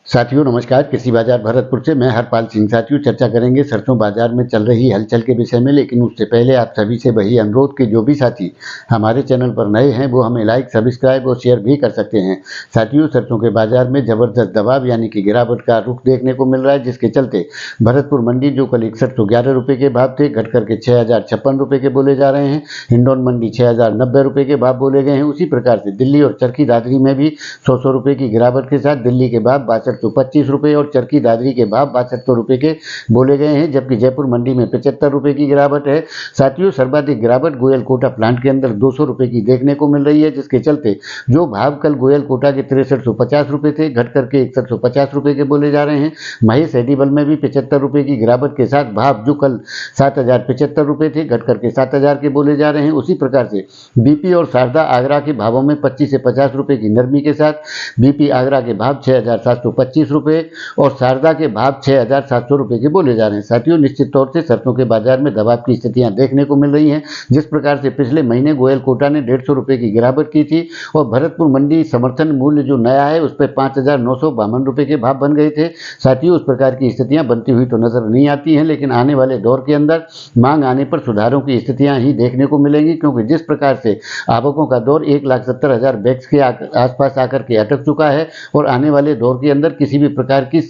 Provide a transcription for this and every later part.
साथियों नमस्कार। कृषि बाजार भरतपुर से मैं हरपाल सिंह। साथियों चर्चा करेंगे सरसों बाजार में चल रही हलचल के विषय में, लेकिन उससे पहले आप सभी से वही अनुरोध कि जो भी साथी हमारे चैनल पर नए हैं वो हमें लाइक, सब्सक्राइब और शेयर भी कर सकते हैं। साथियों सरसों के बाजार में जबरदस्त दबाव यानी कि गिरावट का रुख देखने को मिल रहा है, जिसके चलते भरतपुर मंडी जो कल 6111 रुपये के भाव थे घट करके 6056 रुपये के बोले जा रहे हैं। हिंडौन मंडी 6090 रुपये के भाव बोले गए हैं। उसी प्रकार से दिल्ली और चरखी दादरी में भी 100 रुपये की गिरावट के साथ दिल्ली के भाव 6225 रुपये और चरखी दादरी के भाव 6200 रुपये के बोले गए हैं, जबकि जयपुर मंडी में 75 रुपये की गिरावट है। साथियों सर्वाधिक गिरावट गोयल कोटा प्लांट के अंदर 200 रुपये की देखने को मिल रही है, जिसके चलते जो भाव कल गोयल कोटा के 6350 रुपये थे घट करके 6150 रुपये के बोले जा रहे हैं। महेश एडिबल में भी 75 रुपये की गिरावट के साथ भाव जो कल 7075 रुपये थे घट करके 7000 के बोले जा रहे हैं। उसी प्रकार से बीपी और शारदा आगरा के भावों में 25 से 50 रुपये की नरमी के साथ बीपी आगरा के भाव 6725 रुपये और शारदा के भाव 6700 रुपये के बोले जा रहे हैं। साथियों निश्चित तौर से सरसों के बाजार में दबाव की स्थितियां देखने को मिल रही हैं। जिस प्रकार से पिछले महीने गोयल कोटा ने 150 रुपये की गिरावट की थी और भरतपुर मंडी समर्थन मूल्य जो नया है उस पर 5952 रुपये के भाव बन गए थे। साथियों उस प्रकार की स्थितियां बनती हुई तो नजर नहीं आती हैं, लेकिन आने वाले दौर के अंदर मांग आने पर सुधारों की स्थितियां ही देखने को मिलेंगी, क्योंकि जिस प्रकार से आवकों का दौर 1,70,000 बैग्स के आसपास आकर के अटक चुका है और आने वाले दौर के अंदर किसी भी प्रकार की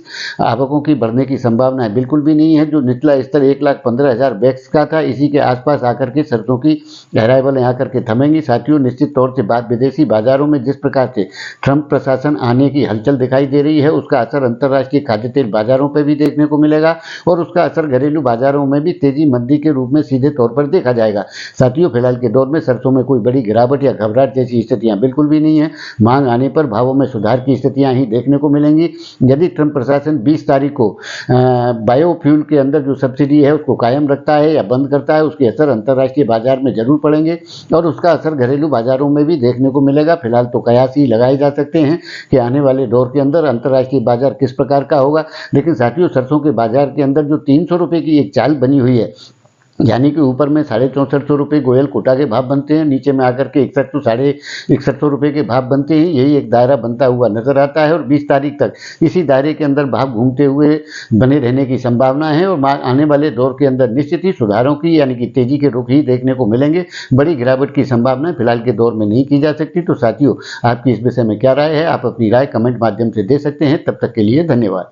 आवकों की बढ़ने की संभावना बिल्कुल भी नहीं है। जो निचला स्तर 1,15,000 बैग्स का था इसी के आसपास आकर के सरसों की अराइवल आकर के थमेंगी। साथियों निश्चित तौर से बात विदेशी बाजारों में जिस प्रकार से ट्रंप प्रशासन आने की हलचल दिखाई दे रही है उसका असर अंतर्राष्ट्रीय खाद्य तेल बाजारों पर भी देखने को मिलेगा और उसका असर घरेलू बाजारों में भी तेजी मंदी के रूप में सीधे तौर पर देखा जाएगा। साथियों फिलहाल के दौर में सरसों में कोई बड़ी गिरावट या घबराहट जैसी स्थितियां बिल्कुल भी नहीं है। मांग आने पर भावों में सुधार की स्थितियां ही देखने को मिलेंगी। यदि ट्रंप प्रशासन 20 तारीख को बायोफ्यूल के अंदर जो सब्सिडी है उसको कायम रखता है या बंद करता है, उसके असर अंतर्राष्ट्रीय बाजार में जरूर पड़ेंगे और उसका असर घरेलू बाजारों में भी देखने को मिलेगा। फिलहाल तो कयास ही लगाए जा सकते हैं कि आने वाले दौर के अंदर अंतर्राष्ट्रीय बाजार किस प्रकार का होगा। लेकिन साथियों सरसों के बाजार के अंदर जो 300 रुपये की एक चाल बनी हुई है, यानी कि ऊपर में 6450 रुपये गोयल कोटा के भाव बनते हैं, नीचे में आकर के 6100 रुपये के भाव बनते हैं। यही एक दायरा बनता हुआ नजर आता है और 20 तारीख तक इसी दायरे के अंदर भाव घूमते हुए बने रहने की संभावना है और आने वाले दौर के अंदर निश्चित ही सुधारों की यानी कि तेजी के रुख ही देखने को मिलेंगे। बड़ी गिरावट की संभावना फिलहाल के दौर में नहीं की जा सकती। तो साथियों आपकी इस विषय में क्या राय है, आप अपनी राय कमेंट माध्यम से दे सकते हैं। तब तक के लिए धन्यवाद।